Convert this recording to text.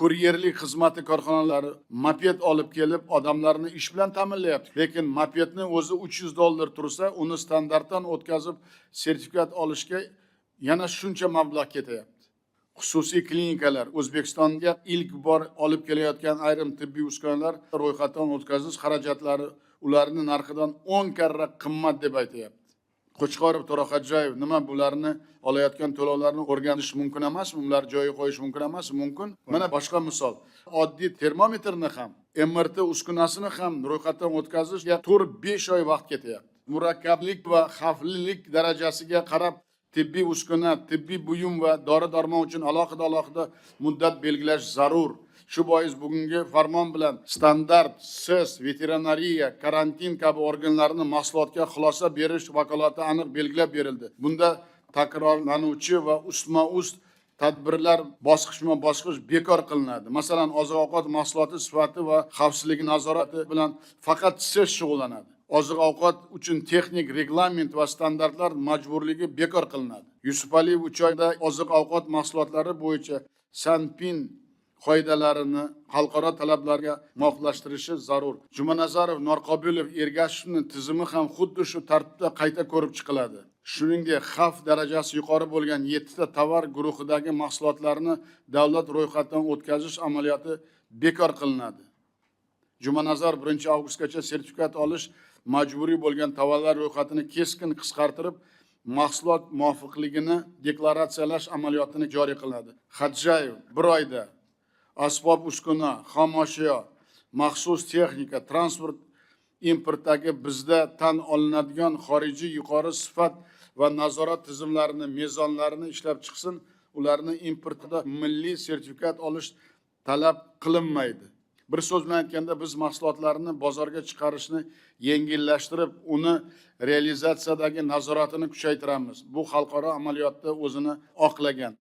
kuryerlik xizmati korxonalari moped olib kelib odamlarni ish bilan ta'minlayapti. Lekin mopedni o'zi $300 tursa, uni standartdan o'tkazib sertifikat olishga yana shuncha mablag' ketyapti. Xususiy klinikalar O'zbekistonga ilk bor olib kelayotgan ayrim tibbiy uskunalar ro'yxatdan o'tkazish xarajatlari ularning narxidan 10 karra qimmat deb aytayapti. Qo'chqorov, To'raxo'jayev nima bularni olayotgan to'lovlarni o'rganish mumkin emasmi? Ular joyiga qo'yish mumkin emasmi? Mumkin. Mana boshqa misol. Oddiy termometrni ham, MRT uskunasini ham ro'yxatdan o'tkazishga 4-5 oy vaqt ketyapti. Murakkablik va xavflilik darajasiga qarab tibbiy uskuna, tibbiy buyum va dori-darmon uchun alohida muddat belgilash zarur. Shu bois bugungi farmon bilan standart, SES, veterinariya, karantin kabi organlarning mahsulotga xulosa berish vakolati aniq belgilab berildi. Bunda takrorlanuvchi va ustma-ust tadbirlar bosqichma-bosqich bekor qilinadi. Masalan, oziq-ovqat mahsuloti sifati va xavfsizligi nazorati bilan faqat SES shug'ullanadi. Oziq-ovqat uchun texnik reglament va standartlar majburligi bekor qilinadi. Yusupaliyev 3 oyda oziq-ovqat mahsulotlari bo'yicha Sanpin qoidalarini xalqaro talablarga muvofiqlashtirishi zarur. Jumanazarov, Norqobilov, Ergashevning tizimi ham xuddi shu tartibda qayta ko'rib chiqiladi. Shuningdek, xavf darajasi yuqori bo'lgan 7 ta tovar guruhidagi mahsulotlarni davlat ro'yxatdan o'tkazish amaliyoti bekor qilinadi. Jumanazarov 1 avgustgacha sertifikat olish majburiy bo'lgan tovarlar ro'yxatini keskin qisqartirib, mahsulot muvofiqligini deklaratsiyalash amaliyotini joriy qiladi. Xodjayev 1 oyda asbob uskuna, xomashyo, maxsus texnika, transport importdagi bizda tan olinadigan xorijiy yuqori sifat va nazorat tizimlarini, mezonlarini ishlab chiqsin, ularni importida milliy sertifikat olish talab qilinmaydi. Bir so'z bilan aytganda, biz mahsulotlarni bozorga chiqarishni yengillashtirib, uni realizatsiyadagi nazoratini kuchaytiramiz. Bu xalqaro amaliyotda o'zini oqlagan.